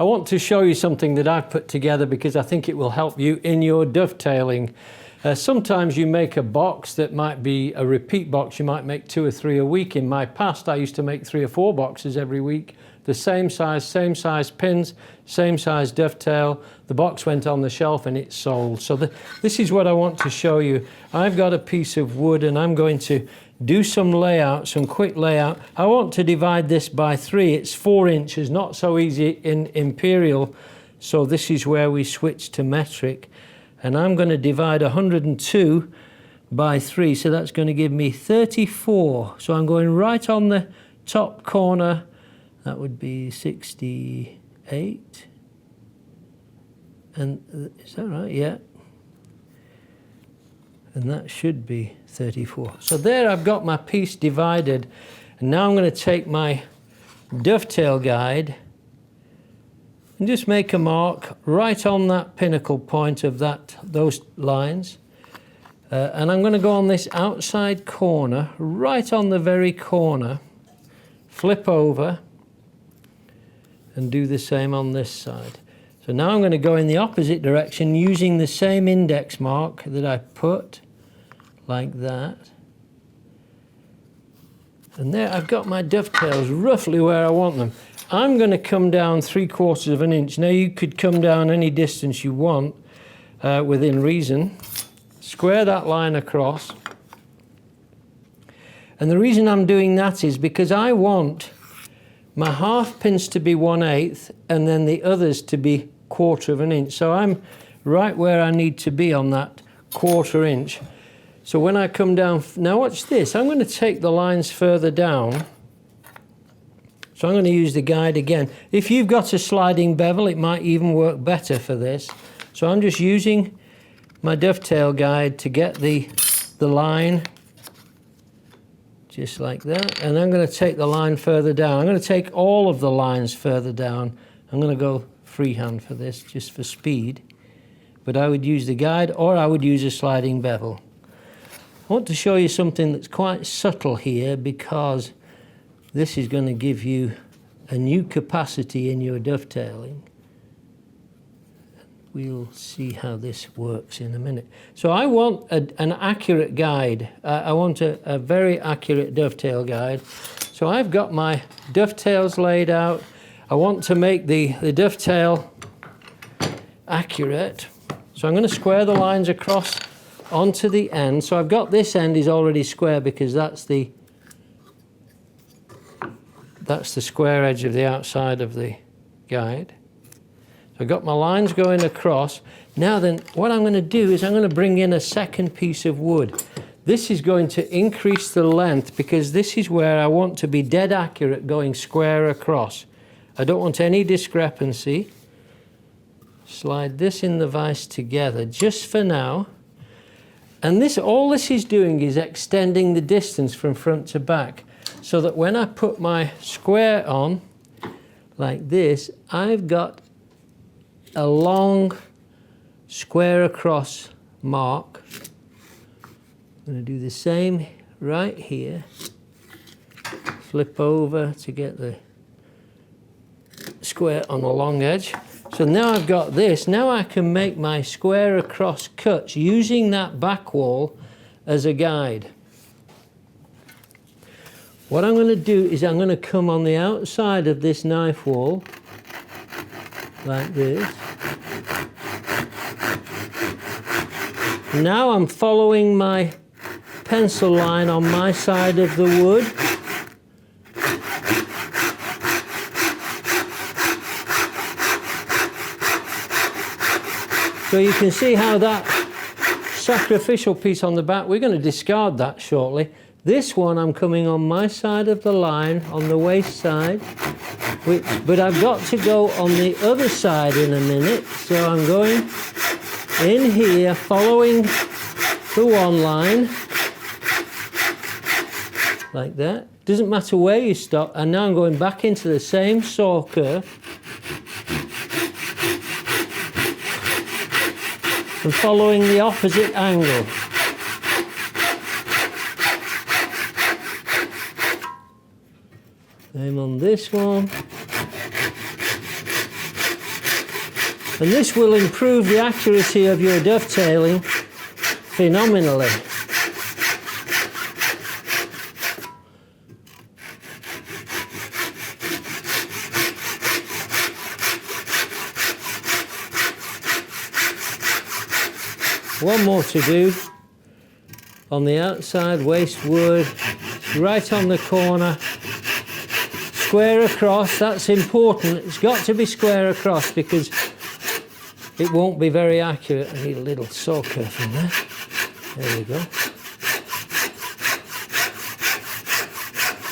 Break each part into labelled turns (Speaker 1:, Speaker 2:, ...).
Speaker 1: I want to show you something that I've put together because I think it will help you in your dovetailing. Sometimes you make a box that might be a repeat box. You might make 2 or 3 a week. In my past, I used to make 3 or 4 boxes every week. The same size pins, same size dovetail. The box went on the shelf and it sold. So this is what I want to show you. I've got a piece of wood and I'm going to do some layout, some quick layout. I want to divide this by 3. It's 4 inches, not so easy in imperial. So this is where we switch to metric. And I'm going to divide 102 by 3. So that's going to give me 34. So I'm going right on the top corner. That would be 68. And is that right? Yeah. And that should be 34. So there I've got my piece divided. And now I'm going to take my dovetail guide and just make a mark right on that pinnacle point of those lines. And I'm going to go on this outside corner, right on the very corner, flip over, and do the same on this side. So now I'm going to go in the opposite direction using the same index mark that I put, like that. And there I've got my dovetails roughly where I want them. I'm going to come down 3/4 of an inch. Now you could come down any distance you want within reason. Square that line across. And the reason I'm doing that is because I want my half pins to be 1/8 and then the others to be 1/4 of an inch. So I'm right where I need to be on that 1/4 inch. So when I come down, now watch this, I'm going to take the lines further down. So I'm going to use the guide again. If you've got a sliding bevel, it might even work better for this. So I'm just using my dovetail guide to get the line, just like that. And I'm going to take the line further down. I'm going to take all of the lines further down. I'm going to go freehand for this, just for speed. But I would use the guide or I would use a sliding bevel. I want to show you something that's quite subtle here because this is going to give you a new capacity in your dovetailing. We'll see how this works in a minute. So I want an accurate guide. I want a very accurate dovetail guide. So I've got my dovetails laid out. I want to make the dovetail accurate. So I'm going to square the lines across onto the end. So I've got this end is already square because that's the square edge of the outside of the guide. So I've got my lines going across. Now then, what I'm going to do is I'm going to bring in a second piece of wood. This is going to increase the length because this is where I want to be dead accurate going square across. I don't want any discrepancy. Slide this in the vise together just for now. And all this is doing is extending the distance from front to back, so that when I put my square on, like this, I've got a long square across mark. I'm going to do the same right here. Flip over to get the square on the long edge. So now I've got this. Now I can make my square across cuts using that back wall as a guide. What I'm going to do is I'm going to come on the outside of this knife wall, like this. Now I'm following my pencil line on my side of the wood. So you can see how that sacrificial piece on the back, we're going to discard that shortly. This one I'm coming on my side of the line, on the waist side, but I've got to go on the other side in a minute. So I'm going in here, following the one line, like that. Doesn't matter where you stop. And now I'm going back into the same saw curve. And following the opposite angle. Same on this one. And this will improve the accuracy of your dovetailing phenomenally. One more to do on the outside, waste wood, right on the corner, square across. That's important. It's got to be square across because it won't be very accurate. I need a little saw curve in there. There we go.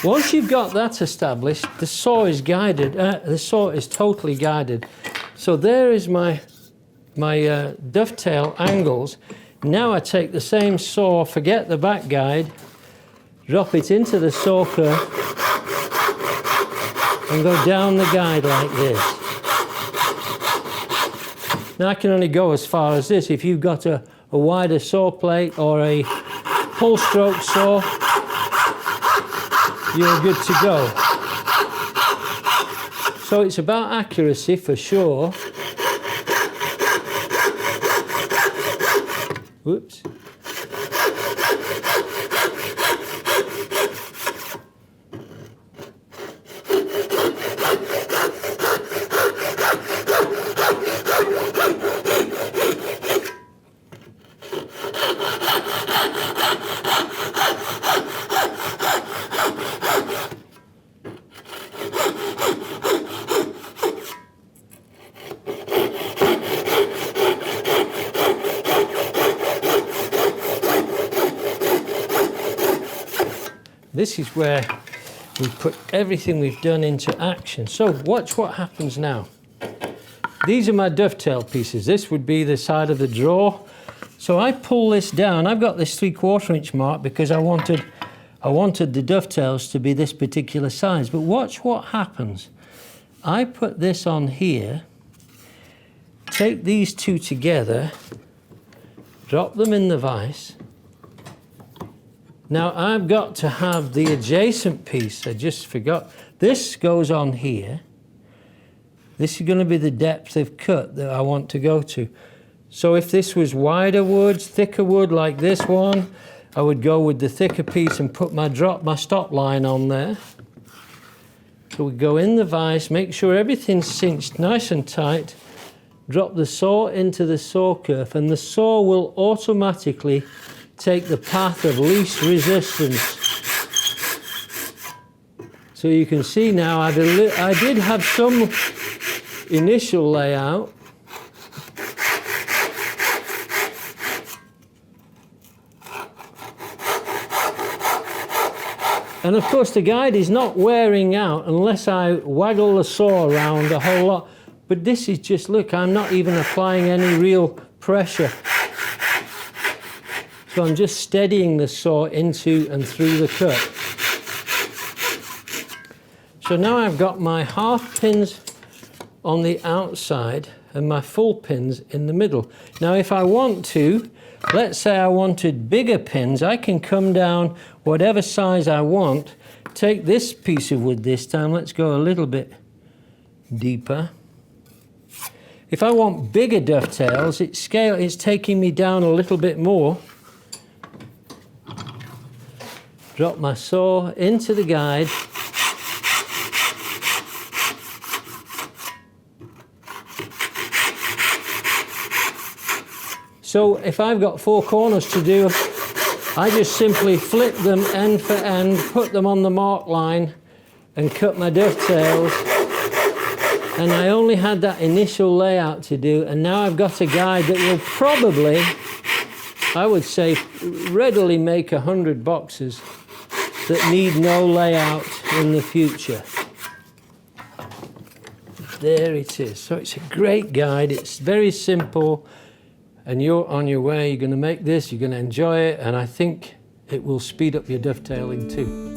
Speaker 1: Once you've got that established, the saw is guided. The saw is totally guided. So there is my dovetail angles. Now I take the same saw, forget the back guide, drop it into the saw curve and go down the guide like this. Now I can only go as far as this. If you've got a wider saw plate or a pull stroke saw, you're good to go. So it's about accuracy for sure. Whoops. This is where we put everything we've done into action. So watch what happens now. These are my dovetail pieces. This would be the side of the drawer. So I pull this down. I've got this 3/4 inch mark because I wanted the dovetails to be this particular size. But watch what happens. I put this on here, take these two together, drop them in the vise. Now I've got to have the adjacent piece. I just forgot. This goes on here. This is going to be the depth of cut that I want to go to. So if this was wider wood, thicker wood like this one, I would go with the thicker piece and put my stop line on there. So we go in the vise, make sure everything's cinched nice and tight, drop the saw into the saw kerf, and the saw will automatically take the path of least resistance. So you can see now I did have some initial layout. And of course the guide is not wearing out unless I waggle the saw around a whole lot. But this is just, look, I'm not even applying any real pressure. So I'm just steadying the saw into and through the cut. So now I've got my half pins on the outside and my full pins in the middle. Now if I want to, let's say I wanted bigger pins, I can come down whatever size I want, take this piece of wood this time, let's go a little bit deeper. If I want bigger dovetails, it's taking me down a little bit more. Drop my saw into the guide. So if I've got 4 corners to do, I just simply flip them end for end, put them on the mark line and cut my dovetails. And I only had that initial layout to do, and now I've got a guide that will probably, I would say, readily make 100 boxes that need no layout in the future. There it is. So it's a great guide. It's very simple, and you're on your way. You're going to make this, you're going to enjoy it, and I think it will speed up your dovetailing too.